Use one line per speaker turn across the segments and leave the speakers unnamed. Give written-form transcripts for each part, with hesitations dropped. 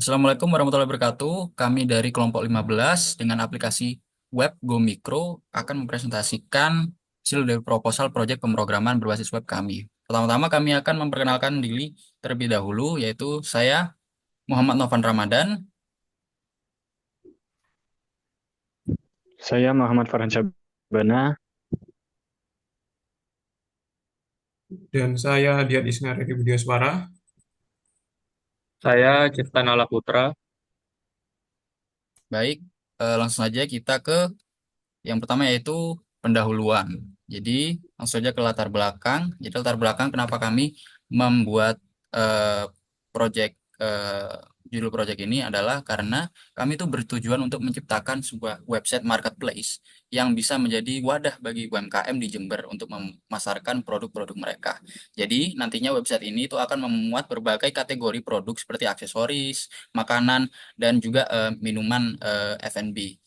Assalamualaikum warahmatullahi wabarakatuh. Kami dari kelompok 15 dengan aplikasi web Go Micro akan mempresentasikan hasil dari proposal proyek pemrograman berbasis web kami. Pertama-tama kami akan memperkenalkan diri terlebih dahulu, yaitu saya Muhammad Novan Ramadan.
Saya Muhammad Farhan Syabana.
Dan saya Dian Isna dari Budiaswara.
Saya Cipta Nala Putra.
Baik, langsung saja kita ke yang pertama yaitu pendahuluan. Jadi langsung saja ke latar belakang. Jadi latar belakang kenapa kami membuat eh, project judul project ini adalah karena kami itu bertujuan untuk menciptakan sebuah website marketplace yang bisa menjadi wadah bagi UMKM di Jember untuk memasarkan produk-produk mereka. Jadi nantinya website ini itu akan memuat berbagai kategori produk seperti aksesoris, makanan, dan juga minuman F&B.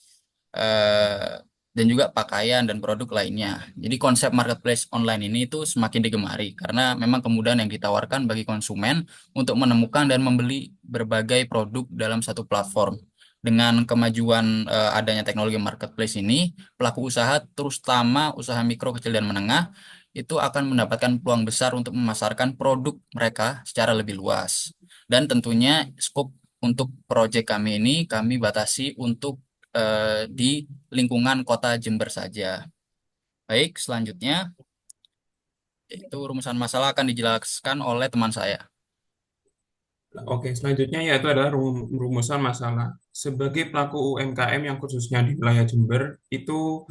eh, dan juga pakaian dan produk lainnya. Jadi konsep marketplace online ini itu semakin digemari karena memang kemudahan yang ditawarkan bagi konsumen untuk menemukan dan membeli berbagai produk dalam satu platform. Dengan kemajuan adanya teknologi marketplace ini, pelaku usaha terutama usaha mikro, kecil, dan menengah itu akan mendapatkan peluang besar untuk memasarkan produk mereka secara lebih luas. Dan tentunya skop untuk proyek kami ini kami batasi untuk di lingkungan kota Jember saja. Baik, selanjutnya itu rumusan masalah akan dijelaskan oleh teman saya.
Oke, selanjutnya yaitu adalah rumusan masalah. Sebagai pelaku UMKM yang khususnya di wilayah Jember, itu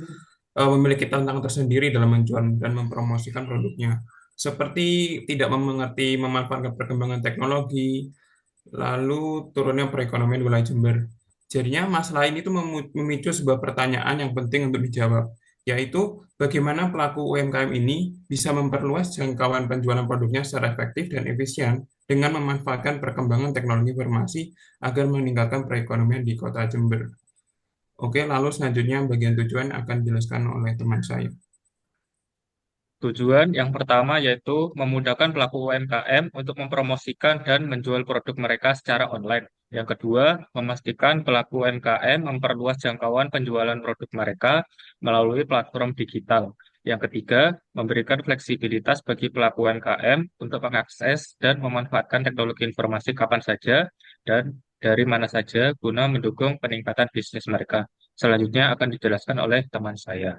memiliki tantangan tersendiri dalam menjual dan mempromosikan produknya. Seperti tidak mengerti memanfaatkan perkembangan teknologi, lalu turunnya perekonomian di wilayah Jember. Jadinya masalah ini tuh memicu sebuah pertanyaan yang penting untuk dijawab, yaitu bagaimana pelaku UMKM ini bisa memperluas jangkauan penjualan produknya secara efektif dan efisien dengan memanfaatkan perkembangan teknologi informasi agar meningkatkan perekonomian di Kota Jember. Oke, lalu selanjutnya bagian tujuan akan dijelaskan oleh teman saya.
Tujuan yang pertama yaitu memudahkan pelaku UMKM untuk mempromosikan dan menjual produk mereka secara online. Yang kedua, memastikan pelaku UMKM memperluas jangkauan penjualan produk mereka melalui platform digital. Yang ketiga, memberikan fleksibilitas bagi pelaku UMKM untuk mengakses dan memanfaatkan teknologi informasi kapan saja dan dari mana saja guna mendukung peningkatan bisnis mereka. Selanjutnya akan dijelaskan oleh teman saya.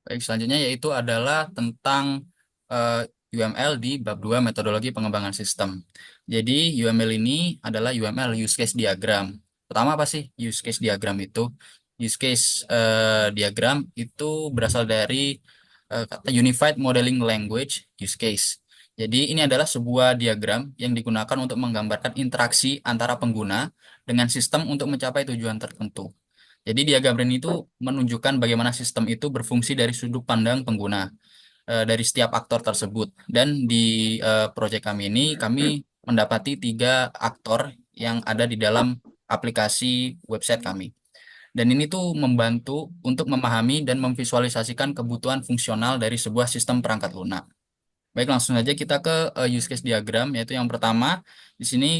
Baik, selanjutnya yaitu adalah tentang eh, UML di bab 2 metodologi pengembangan sistem. Jadi UML ini adalah UML use case diagram. Pertama apa sih use case diagram itu? Use case diagram itu berasal dari kata Unified Modeling Language use case. Jadi ini adalah sebuah diagram yang digunakan untuk menggambarkan interaksi antara pengguna dengan sistem untuk mencapai tujuan tertentu. Jadi diagram ini itu menunjukkan bagaimana sistem itu berfungsi dari sudut pandang pengguna dari setiap aktor tersebut. Dan di proyek kami ini kami mendapati 3 aktor yang ada di dalam aplikasi website kami. Dan ini tuh membantu untuk memahami dan memvisualisasikan kebutuhan fungsional dari sebuah sistem perangkat lunak. Baik, langsung saja kita ke use case diagram, yaitu yang pertama, di sini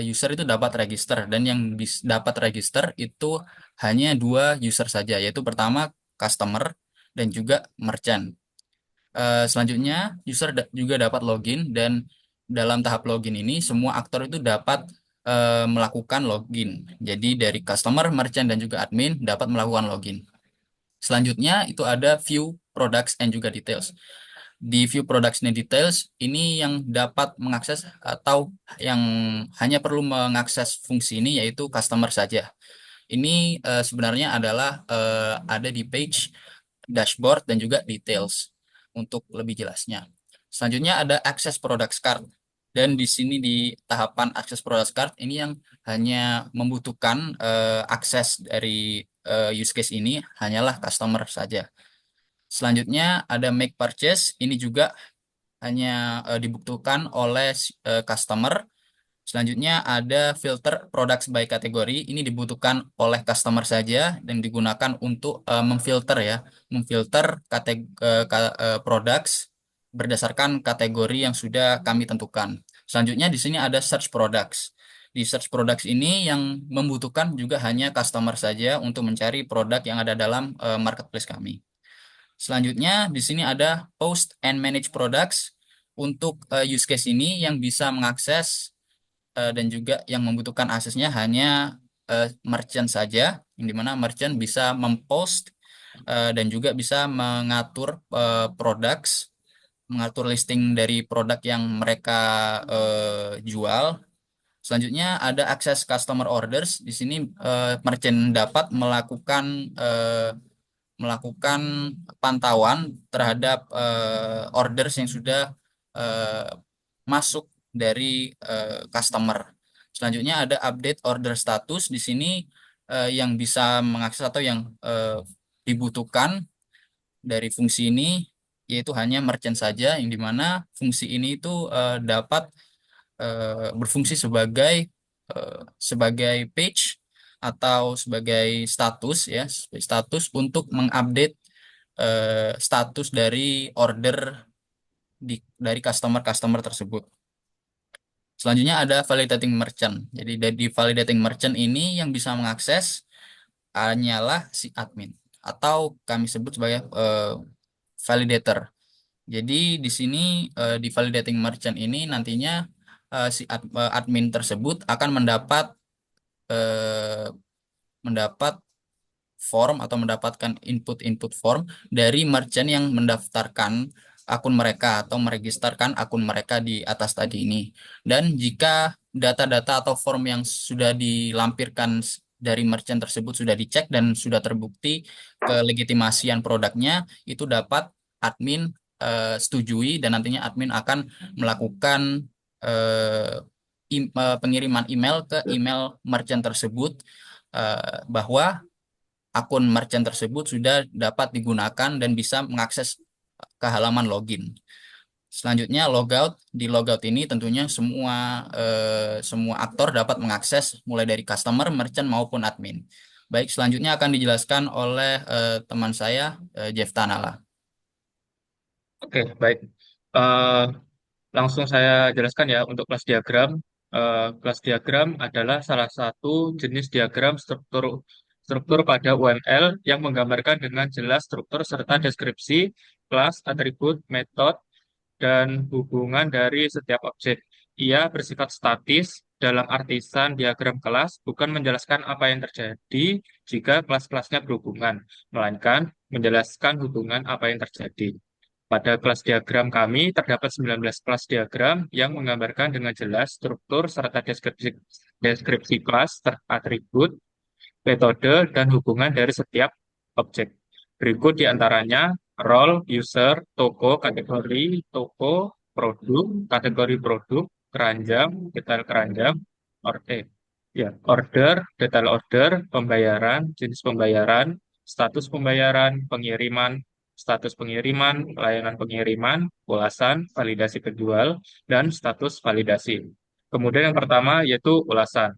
user itu dapat register, dan yang dapat register itu hanya 2 user saja, yaitu pertama customer dan juga merchant. Selanjutnya, user juga dapat login, dan dalam tahap login ini, semua aktor itu dapat melakukan login. Jadi dari customer, merchant, dan juga admin dapat melakukan login. Selanjutnya, itu ada view, products, and juga details. Di view products and details ini yang dapat mengakses atau yang hanya perlu mengakses fungsi ini yaitu customer saja. Ini sebenarnya adalah ada di page dashboard dan juga details untuk lebih jelasnya. Selanjutnya ada access products card. Dan di sini di tahapan access products card ini yang hanya membutuhkan akses dari use case ini hanyalah customer saja. Selanjutnya ada make purchase, ini juga hanya dibutuhkan oleh customer. Selanjutnya ada filter products by kategori, ini dibutuhkan oleh customer saja dan digunakan untuk memfilter ya, memfilter products berdasarkan kategori yang sudah kami tentukan. Selanjutnya di sini ada search products. Di search products ini yang membutuhkan juga hanya customer saja untuk mencari produk yang ada dalam marketplace kami. Selanjutnya di sini ada post and manage products. Untuk use case ini yang bisa mengakses dan juga yang membutuhkan aksesnya hanya merchant saja, yang dimana merchant bisa mempost dan juga bisa mengatur products, mengatur listing dari produk yang mereka jual. Selanjutnya ada akses customer orders. Di sini merchant dapat melakukan pantauan terhadap orders yang sudah eh, masuk dari customer. Selanjutnya ada update order status. Di sini yang bisa mengakses atau yang dibutuhkan dari fungsi ini yaitu hanya merchant saja, yang dimana fungsi ini itu dapat berfungsi eh, sebagai page atau sebagai status ya, sebagai status untuk mengupdate status dari order dari customer-customer tersebut. Selanjutnya ada validating merchant. Jadi dari validating merchant ini yang bisa mengakses hanyalah si admin atau kami sebut sebagai validator. Jadi di sini di validating merchant ini nantinya si admin tersebut akan eh, mendapat form atau mendapatkan input-input form dari merchant yang mendaftarkan akun mereka atau meregisterkan akun mereka di atas tadi ini. Dan jika data-data atau form yang sudah dilampirkan dari merchant tersebut sudah dicek dan sudah terbukti kelegitimasian produknya, itu dapat admin setujui dan nantinya admin akan melakukan pengiriman email ke email merchant tersebut bahwa akun merchant tersebut sudah dapat digunakan dan bisa mengakses ke halaman login. Selanjutnya logout. Di logout ini tentunya semua aktor dapat mengakses mulai dari customer, merchant maupun admin. Baik, selanjutnya akan dijelaskan oleh teman saya Jeff Tanala.
Oke, baik. Eh, Langsung saya jelaskan ya untuk kelas diagram. Kelas diagram adalah salah satu jenis diagram struktur struktur pada UML yang menggambarkan dengan jelas struktur serta deskripsi kelas, atribut, metode, dan hubungan dari setiap objek. Ia bersifat statis dalam artisan diagram kelas, bukan menjelaskan apa yang terjadi jika kelas-kelasnya berhubungan, melainkan menjelaskan hubungan apa yang terjadi. Pada kelas diagram kami terdapat 19 kelas diagram yang menggambarkan dengan jelas struktur serta deskripsi kelas, atribut, metode, dan hubungan dari setiap objek. Berikut diantaranya role, user, toko, kategori, toko, produk, kategori produk, keranjang, detail keranjang, order, order, detail order, pembayaran, jenis pembayaran, status pembayaran, pengiriman, status pengiriman, layanan pengiriman, ulasan, validasi penjual, dan status validasi. Kemudian yang pertama yaitu ulasan.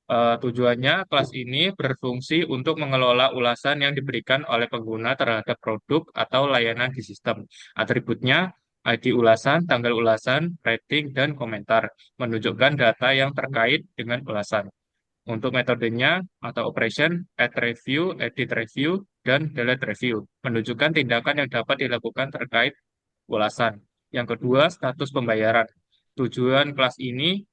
Tujuannya, kelas ini berfungsi untuk mengelola ulasan yang diberikan oleh pengguna terhadap produk atau layanan di sistem. Atributnya, ID ulasan, tanggal ulasan, rating, dan komentar, menunjukkan data yang terkait dengan ulasan. Untuk metodenya atau operation, add review, edit review, dan delete review, menunjukkan tindakan yang dapat dilakukan terkait ulasan. Yang kedua, status pembayaran. Tujuan kelas ini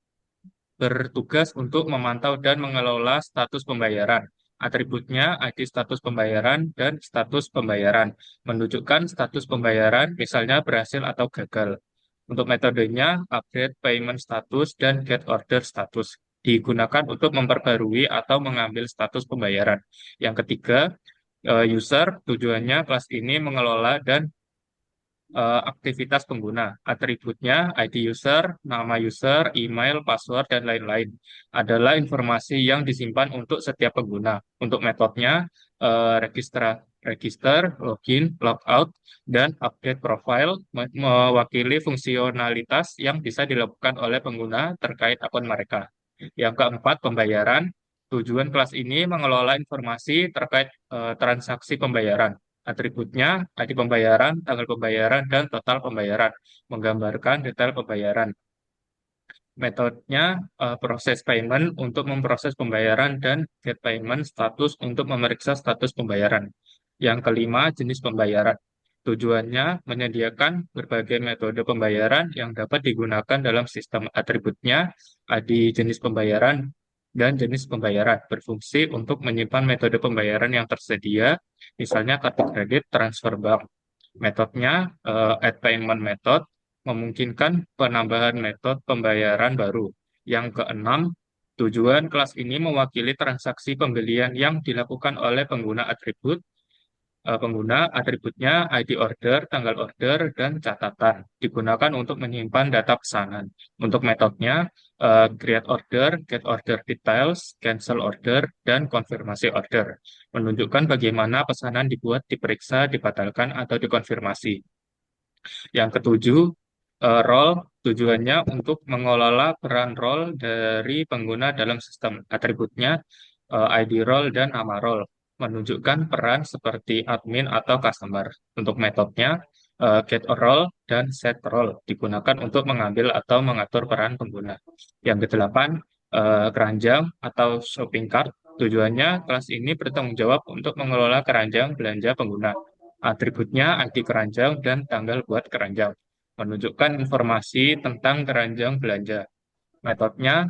bertugas untuk memantau dan mengelola status pembayaran. Atributnya ID status pembayaran dan status pembayaran, menunjukkan status pembayaran misalnya berhasil atau gagal. Untuk metodenya, update payment status dan get order status digunakan untuk memperbarui atau mengambil status pembayaran. Yang ketiga, user, tujuannya kelas ini mengelola dan aktivitas pengguna. Atributnya ID user, nama user, email, password, dan lain-lain adalah informasi yang disimpan untuk setiap pengguna. Untuk metodenya, register, login, logout, dan update profile mewakili fungsionalitas yang bisa dilakukan oleh pengguna terkait akun mereka. Yang keempat, pembayaran. Tujuan kelas ini mengelola informasi terkait transaksi pembayaran. Atributnya, ID pembayaran, tanggal pembayaran, dan total pembayaran, menggambarkan detail pembayaran. Metodenya proses payment untuk memproses pembayaran dan get payment status untuk memeriksa status pembayaran. Yang kelima, jenis pembayaran. Tujuannya menyediakan berbagai metode pembayaran yang dapat digunakan dalam sistem atributnya, di jenis pembayaran dan jenis pembayaran berfungsi untuk menyimpan metode pembayaran yang tersedia, misalnya kartu kredit, transfer bank. Metodenya add payment method memungkinkan penambahan metode pembayaran baru. Yang keenam, tujuan kelas ini mewakili transaksi pembelian yang dilakukan oleh pengguna atribut. Pengguna atributnya ID order, tanggal order, dan catatan. Digunakan untuk menyimpan data pesanan. Untuk metodenya, create order, get order details, cancel order, dan konfirmasi order. Menunjukkan bagaimana pesanan dibuat, diperiksa, dibatalkan, atau dikonfirmasi. Yang ketujuh, role tujuannya untuk mengelola peran role dari pengguna dalam sistem. Atributnya ID role dan nama role, menunjukkan peran seperti admin atau customer. Untuk metodenya get a role dan set role digunakan untuk mengambil atau mengatur peran pengguna. Yang kedelapan, keranjang atau shopping cart. Tujuannya kelas ini bertanggung jawab untuk mengelola keranjang belanja pengguna. Atributnya ID keranjang dan tanggal buat keranjang, menunjukkan informasi tentang keranjang belanja. Metodenya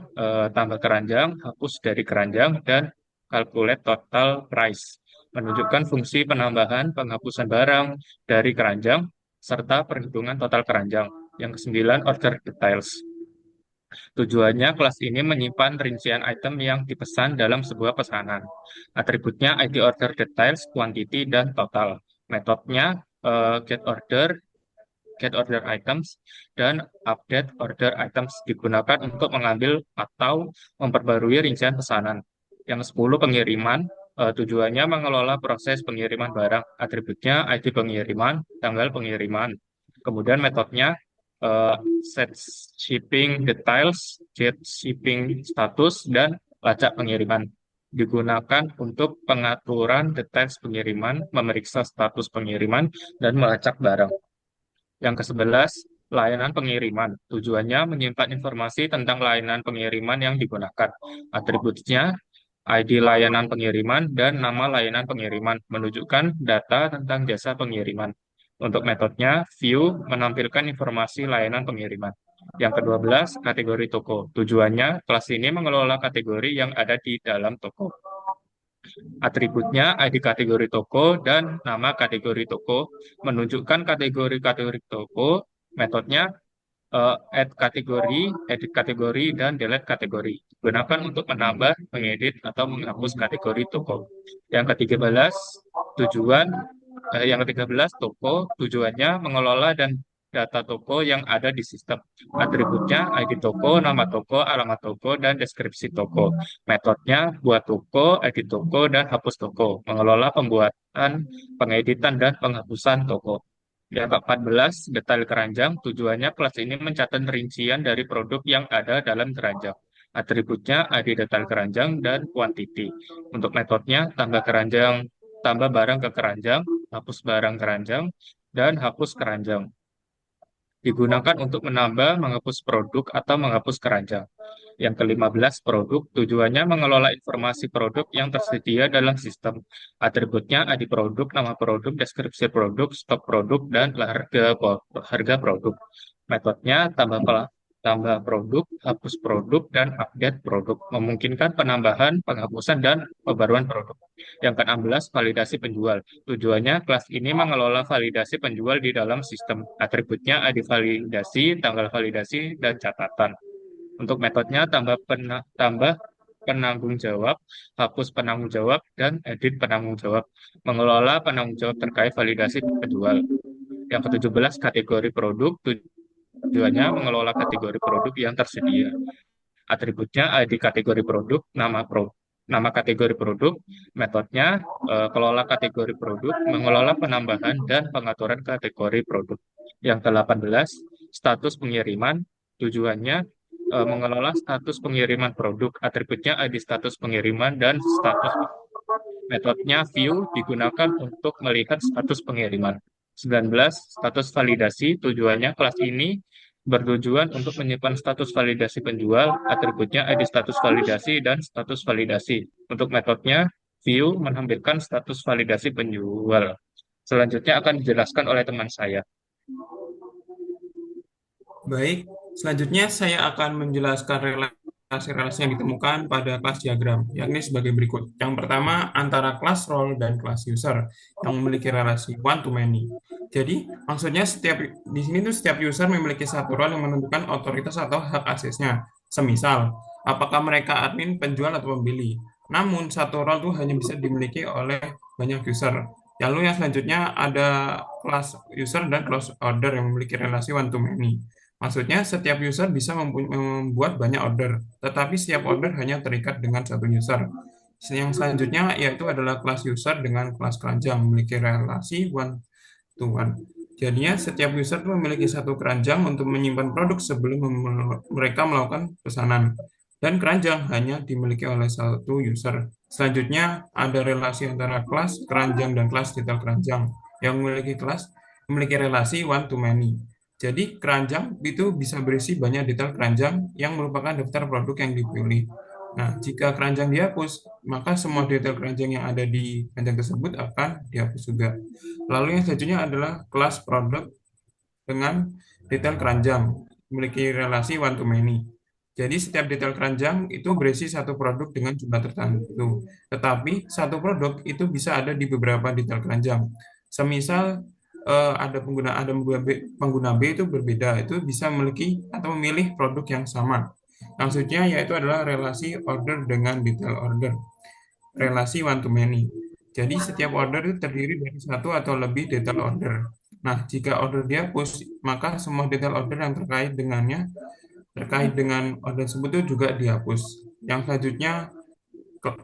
tambah keranjang, hapus dari keranjang, dan calculate total price, menunjukkan fungsi penambahan penghapusan barang dari keranjang serta perhitungan total keranjang. Yang kesembilan, order details. Tujuannya kelas ini menyimpan rincian item yang dipesan dalam sebuah pesanan. Atributnya ID order details, quantity, dan total. Metodenya get order items, dan update order items digunakan untuk mengambil atau memperbarui rincian pesanan. Yang 10, pengiriman. Tujuannya mengelola proses pengiriman barang. Atributnya ID pengiriman, tanggal pengiriman. Kemudian metodenya eh, set shipping details, get shipping status, dan lacak pengiriman. Digunakan untuk pengaturan details pengiriman, memeriksa status pengiriman, dan melacak barang. Yang ke-11, layanan pengiriman. Tujuannya menyimpan informasi tentang layanan pengiriman yang digunakan. Atributnya ID layanan pengiriman dan nama layanan pengiriman, menunjukkan data tentang jasa pengiriman. Untuk metodenya, view menampilkan informasi layanan pengiriman. Yang ke-12, kategori toko. Tujuannya, kelas ini mengelola kategori yang ada di dalam toko. Atributnya ID kategori toko dan nama kategori toko, menunjukkan kategori-kategori toko. Metodenya add kategori, edit kategori, dan delete kategori. Gunakan untuk menambah, mengedit, atau menghapus kategori toko. Tujuan yang ke-13, toko. Tujuannya mengelola dan data toko yang ada di sistem. Atributnya ID toko, nama toko, alamat toko, dan deskripsi toko. Metodenya buat toko, edit toko, dan hapus toko. Mengelola pembuatan, pengeditan, dan penghapusan toko. Yang ke-14, detail keranjang. Tujuannya kelas ini mencatat rincian dari produk yang ada dalam keranjang. Atributnya ID detail keranjang dan quantity. Untuk metodenya, tambah keranjang, tambah barang ke keranjang, hapus barang keranjang, dan hapus keranjang. Digunakan untuk menambah, menghapus produk, atau menghapus keranjang. Yang ke-15, produk. Tujuannya mengelola informasi produk yang tersedia dalam sistem. Atributnya ID produk, nama produk, deskripsi produk, stok produk, dan harga produk. Metodenya tambah produk, hapus produk, dan update produk. Memungkinkan penambahan, penghapusan, dan pembaruan produk. Yang ke-16, validasi penjual. Tujuannya kelas ini mengelola validasi penjual di dalam sistem. Atributnya ID validasi, tanggal validasi, dan catatan. Untuk metodenya tambah penanggung jawab, hapus penanggung jawab, dan edit penanggung jawab. Mengelola penanggung jawab terkait validasi penjual. Yang ke-17, kategori produk. Tujuannya mengelola kategori produk yang tersedia. Atributnya ID kategori produk, nama kategori produk. Metodenya kelola kategori produk, mengelola penambahan dan pengaturan kategori produk. Yang ke-18, status pengiriman. Tujuannya mengelola status pengiriman produk. Atributnya ID status pengiriman dan status. Metodenya view digunakan untuk melihat status pengiriman. 19, status validasi. Tujuannya kelas ini bertujuan untuk menyimpan status validasi penjual, atributnya ID status validasi, dan status validasi. Untuk metodenya, view menampilkan status validasi penjual. Selanjutnya akan dijelaskan oleh teman saya.
Baik, selanjutnya saya akan menjelaskan relasi-relasi yang ditemukan pada kelas diagram, yakni sebagai berikut. Yang pertama, antara kelas role dan kelas user yang memiliki relasi one to many. Jadi, maksudnya di sini tuh setiap user memiliki satu role yang menentukan otoritas atau hak aksesnya. Semisal, apakah mereka admin, penjual, atau pembeli. Namun, satu role itu hanya bisa dimiliki oleh banyak user. Lalu yang selanjutnya ada kelas user dan kelas order yang memiliki relasi one to many. Maksudnya, setiap user bisa membuat banyak order, tetapi setiap order hanya terikat dengan satu user. Yang selanjutnya yaitu adalah kelas user dengan kelas keranjang memiliki relasi one to one. Jadinya, setiap user itu memiliki satu keranjang untuk menyimpan produk sebelum mereka melakukan pesanan. Dan keranjang hanya dimiliki oleh satu user. Selanjutnya, ada relasi antara kelas keranjang dan kelas detail keranjang yang memiliki relasi one to many. Jadi keranjang itu bisa berisi banyak detail keranjang yang merupakan daftar produk yang dipilih. Nah, jika keranjang dihapus, maka semua detail keranjang yang ada di keranjang tersebut akan dihapus juga. Lalu yang selanjutnya adalah kelas produk dengan detail keranjang, memiliki relasi one to many. Jadi setiap detail keranjang itu berisi satu produk dengan jumlah tertentu. Tetapi satu produk itu bisa ada di beberapa detail keranjang. Semisal ada pengguna B itu berbeda, itu bisa memiliki atau memilih produk yang sama. Maksudnya yaitu adalah relasi order dengan detail order, relasi one to many. Jadi setiap order itu terdiri dari satu atau lebih detail order. Nah, jika order dihapus, maka semua detail order yang terkait dengan order tersebut itu juga dihapus. Yang selanjutnya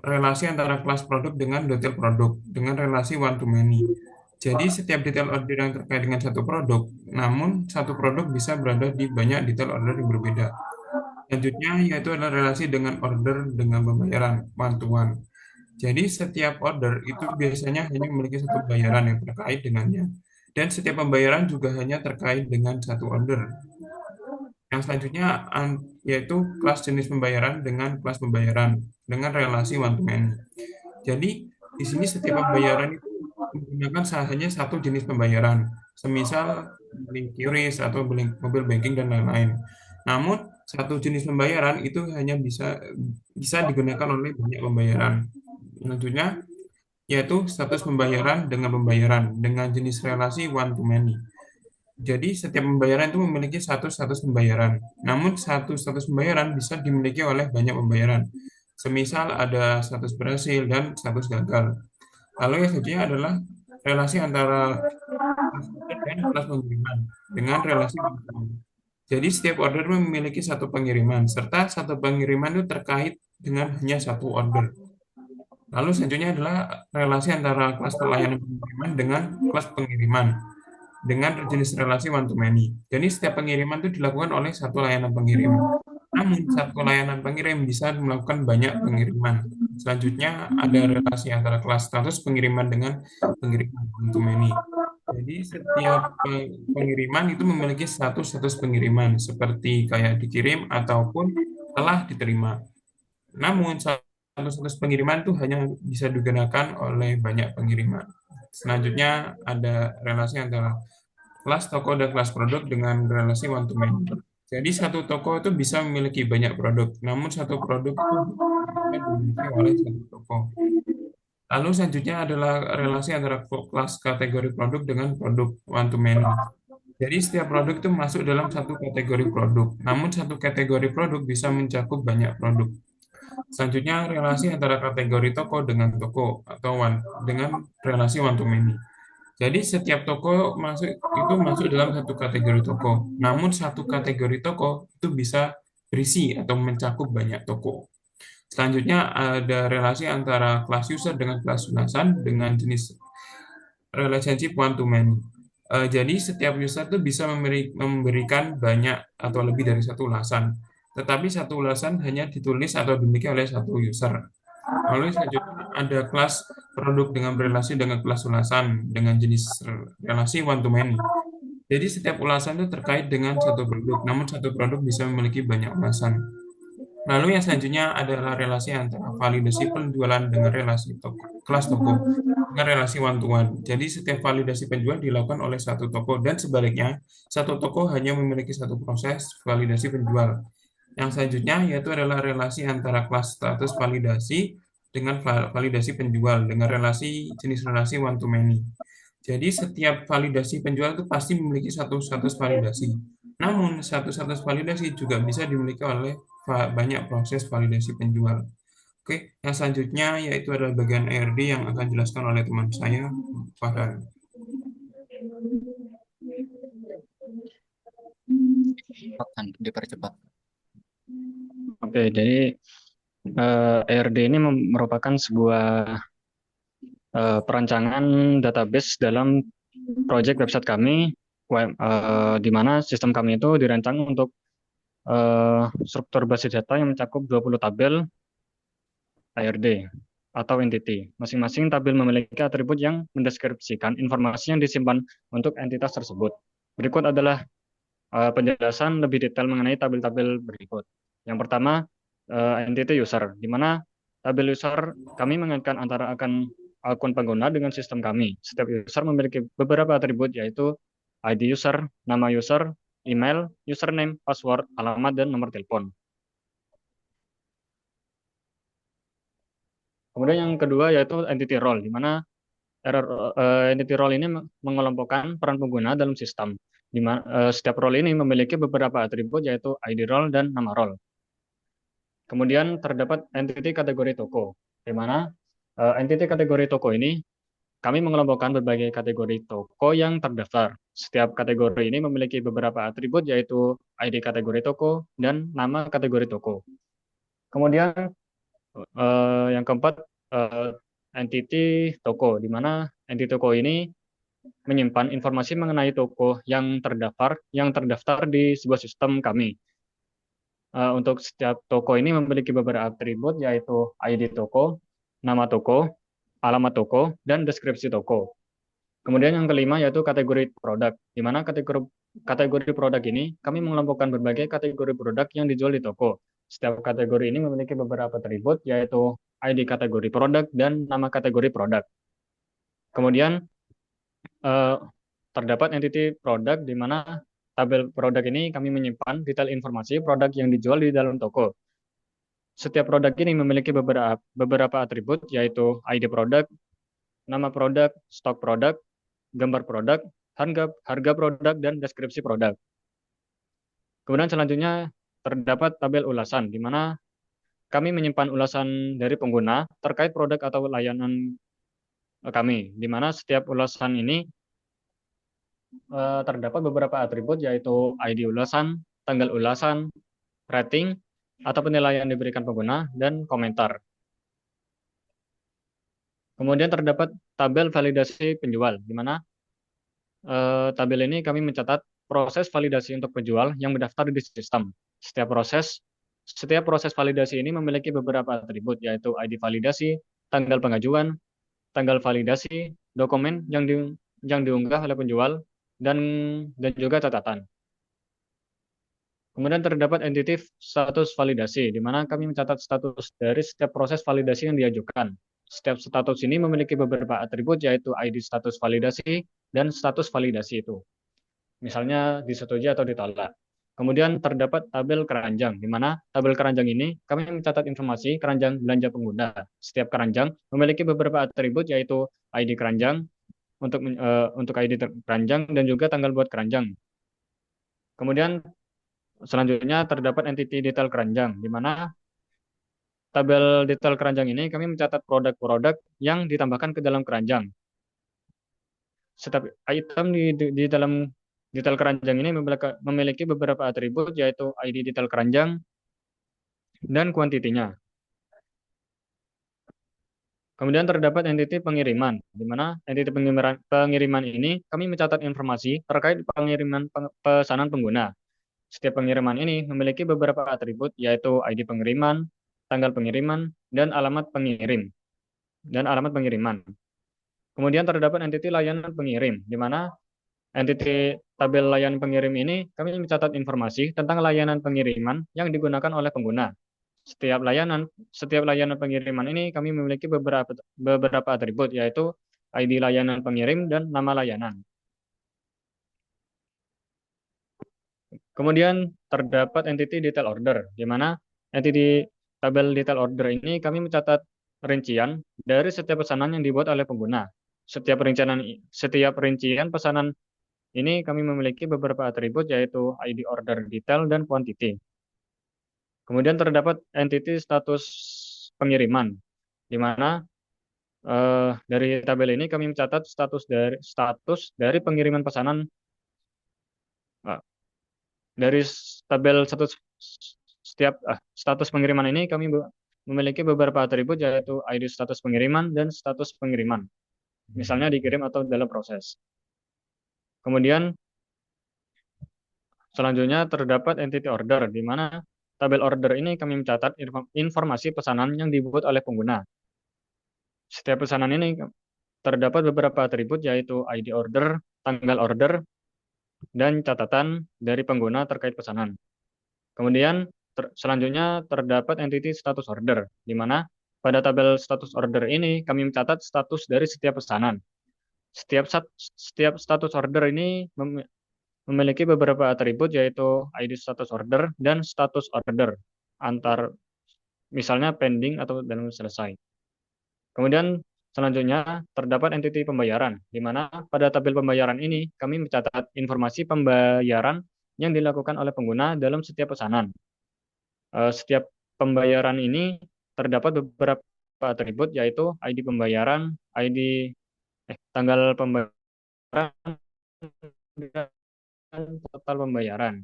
relasi antara kelas produk dengan detail produk dengan relasi one to many. Jadi setiap detail order yang terkait dengan satu produk, namun satu produk bisa berada di banyak detail order yang berbeda. Selanjutnya yaitu adalah relasi dengan order dengan pembayaran one to one. Jadi setiap order itu biasanya hanya memiliki satu bayaran yang terkait dengannya. Dan setiap pembayaran juga hanya terkait dengan satu order. Yang selanjutnya yaitu kelas jenis pembayaran dengan kelas pembayaran dengan relasi one to many. Jadi di sini setiap pembayaran itu menggunakan hanya satu jenis pembayaran, semisal beli QRIS atau beli mobil banking dan lain-lain. Namun satu jenis pembayaran itu hanya bisa digunakan oleh banyak pembayaran. Selanjutnya yaitu status pembayaran dengan jenis relasi one to many. Jadi setiap pembayaran itu memiliki satu status pembayaran. Namun satu status pembayaran bisa dimiliki oleh banyak pembayaran. Semisal ada status berhasil dan status gagal. Lalu yang selanjutnya adalah relasi antara dan kelas pengiriman dengan relasi pengiriman. Jadi setiap order memiliki satu pengiriman, serta satu pengiriman itu terkait dengan hanya satu order. Lalu selanjutnya adalah relasi antara kelas pelayanan pengiriman dengan kelas pengiriman dengan jenis relasi one to many. Jadi setiap pengiriman itu dilakukan oleh satu layanan pengirim. Namun satu layanan pengirim bisa melakukan banyak pengiriman. Selanjutnya ada relasi antara kelas status pengiriman dengan pengiriman one to many. Jadi setiap pengiriman itu memiliki status pengiriman seperti kayak dikirim ataupun telah diterima. Namun status pengiriman itu hanya bisa digunakan oleh banyak pengiriman. Selanjutnya ada relasi antara kelas toko dan kelas produk dengan relasi one to many. Jadi satu toko itu bisa memiliki banyak produk, namun satu produk itu dimiliki oleh satu toko. Lalu selanjutnya adalah relasi antara kelas kategori produk dengan produk one to many. Jadi setiap produk itu masuk dalam satu kategori produk, namun satu kategori produk bisa mencakup banyak produk. Selanjutnya relasi antara kategori toko dengan toko atau dengan relasi one to many. Jadi setiap toko masuk dalam satu kategori toko. Namun satu kategori toko itu bisa berisi atau mencakup banyak toko. Selanjutnya ada relasi antara kelas user dengan kelas ulasan dengan jenis relationship one to many. Jadi setiap user itu bisa memberikan banyak atau lebih dari satu ulasan. Tetapi satu ulasan hanya ditulis atau dimiliki oleh satu user. Lalu selanjutnya ada kelas produk dengan berrelasi dengan kelas ulasan dengan jenis relasi one to many. Jadi setiap ulasan itu terkait dengan satu produk, namun satu produk bisa memiliki banyak ulasan. Lalu yang selanjutnya adalah relasi antara validasi penjualan dengan relasi kelas toko dengan relasi one to one. Jadi setiap validasi penjual dilakukan oleh satu toko dan sebaliknya, satu toko hanya memiliki satu proses validasi penjual. Yang selanjutnya yaitu adalah relasi antara kelas status validasi dengan validasi penjual dengan relasi jenis relasi one to many. Jadi setiap validasi penjual itu pasti memiliki satu status validasi. Namun satu status validasi juga bisa dimiliki oleh banyak proses validasi penjual. Oke, yang selanjutnya yaitu adalah bagian ARD yang akan dijelaskan oleh teman saya, Farhan.
Dipercepat.
Oke, jadi ARD ini merupakan sebuah perancangan database dalam project website kami, di mana sistem kami itu dirancang untuk struktur basis data yang mencakup 20 tabel ARD atau entity. Masing-masing tabel memiliki atribut yang mendeskripsikan informasi yang disimpan untuk entitas tersebut. Berikut adalah penjelasan lebih detail mengenai tabel-tabel berikut. Yang pertama, entity user, di mana tabel user kami mengaitkan antara akun pengguna dengan sistem kami. Setiap user memiliki beberapa atribut, yaitu ID user, nama user, email, username, password, alamat, dan nomor telepon. Kemudian yang kedua yaitu entity role, di mana entity role ini mengelompokkan peran pengguna dalam sistem. Di mana setiap role ini memiliki beberapa atribut yaitu ID role dan nama role. Kemudian terdapat entity kategori toko, di mana entity kategori toko ini kami mengelompokkan berbagai kategori toko yang terdaftar. Setiap kategori ini memiliki beberapa atribut yaitu ID kategori toko dan nama kategori toko. Kemudian yang keempat, entity toko, di mana entity toko ini menyimpan informasi mengenai toko yang terdaftar di sebuah sistem kami. Untuk setiap toko ini memiliki beberapa atribut yaitu ID toko, nama toko, alamat toko, dan deskripsi toko. Kemudian yang kelima yaitu kategori produk, di mana kategori produk ini kami mengelompokkan berbagai kategori produk yang dijual di toko. Setiap kategori ini memiliki beberapa atribut yaitu ID kategori produk dan nama kategori produk. Kemudian terdapat entity produk, di mana tabel produk ini kami menyimpan detail informasi produk yang dijual di dalam toko. Setiap produk ini memiliki beberapa atribut yaitu ID produk, nama produk, stok produk, gambar produk, harga produk, dan deskripsi produk. Kemudian selanjutnya terdapat tabel ulasan, di mana kami menyimpan ulasan dari pengguna terkait produk atau layanan kami, di mana setiap ulasan ini terdapat beberapa atribut yaitu ID ulasan, tanggal ulasan, rating, atau penilaian yang diberikan pengguna, dan komentar. Kemudian terdapat tabel validasi penjual, di mana tabel ini kami mencatat proses validasi untuk penjual yang mendaftar di sistem. Setiap proses validasi ini memiliki beberapa atribut, yaitu ID validasi, tanggal pengajuan, tanggal validasi, dokumen yang diunggah oleh penjual, dan juga catatan. Kemudian terdapat entity status validasi, di mana kami mencatat status dari setiap proses validasi yang diajukan. Setiap status ini memiliki beberapa atribut, yaitu ID status validasi dan status validasi itu. Misalnya disetujui atau ditolak. Kemudian terdapat tabel keranjang, di mana tabel keranjang ini kami mencatat informasi keranjang belanja pengguna. Setiap keranjang memiliki beberapa atribut, yaitu ID keranjang, untuk ID keranjang, dan juga tanggal buat keranjang. Kemudian selanjutnya terdapat entity detail keranjang, di mana tabel detail keranjang ini kami mencatat produk-produk yang ditambahkan ke dalam keranjang. Setiap item di dalam detail keranjang ini memiliki beberapa atribut, yaitu ID detail keranjang dan kuantitinya. Kemudian terdapat entity pengiriman, di mana entity pengiriman ini kami mencatat informasi terkait pengiriman pesanan pengguna. Setiap pengiriman ini memiliki beberapa atribut, yaitu ID pengiriman, tanggal pengiriman, dan alamat pengiriman. Kemudian terdapat entity layanan pengirim, di mana entity tabel layanan pengirim ini kami mencatat informasi tentang layanan pengiriman yang digunakan oleh pengguna. Setiap layanan pengiriman ini kami memiliki beberapa atribut, yaitu ID layanan pengirim dan nama layanan. Kemudian terdapat entity detail order, di mana entity tabel detail order ini kami mencatat rincian dari setiap pesanan yang dibuat oleh pengguna. Setiap rincian pesanan ini kami memiliki beberapa atribut, yaitu ID order detail dan quantity. Kemudian terdapat entity status pengiriman, di mana dari tabel ini kami mencatat status dari pengiriman pesanan. Dari tabel status pengiriman ini kami memiliki beberapa atribut, yaitu ID status pengiriman dan status pengiriman, misalnya dikirim atau dalam proses. Kemudian selanjutnya terdapat entity order, di mana tabel order ini kami mencatat informasi pesanan yang dibuat oleh pengguna. Setiap pesanan ini terdapat beberapa atribut, yaitu ID order, tanggal order, dan catatan dari pengguna terkait pesanan. Kemudian selanjutnya terdapat entity status order, di mana pada tabel status order ini kami mencatat status dari setiap pesanan. Setiap status order ini memiliki beberapa atribut, yaitu ID status order dan status order, misalnya pending atau belum selesai. Kemudian selanjutnya terdapat entity pembayaran, di mana pada tabel pembayaran ini kami mencatat informasi pembayaran yang dilakukan oleh pengguna dalam setiap pesanan. Setiap pembayaran ini terdapat beberapa atribut, yaitu ID pembayaran, tanggal pembayaran, dan total pembayaran.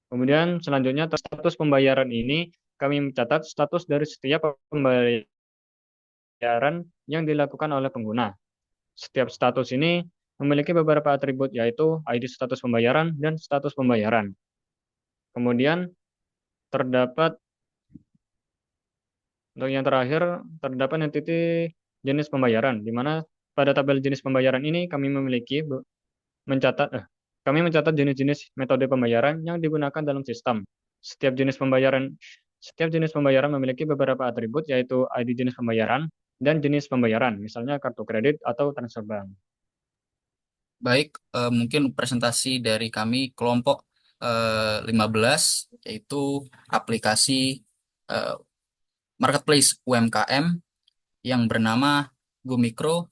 Kemudian selanjutnya status pembayaran ini kami mencatat status dari setiap pembayaran yang dilakukan oleh pengguna. Setiap status ini memiliki beberapa atribut, yaitu ID status pembayaran dan status pembayaran. Kemudian terdapat untuk yang terakhir, terdapat entity jenis pembayaran, di mana pada tabel jenis pembayaran ini kami mencatat jenis-jenis metode pembayaran yang digunakan dalam sistem. Setiap jenis pembayaran memiliki beberapa atribut, yaitu ID jenis pembayaran dan jenis pembayaran, misalnya kartu kredit atau transfer bank.
Baik, mungkin presentasi dari kami kelompok 15, yaitu aplikasi marketplace UMKM yang bernama Go Mikro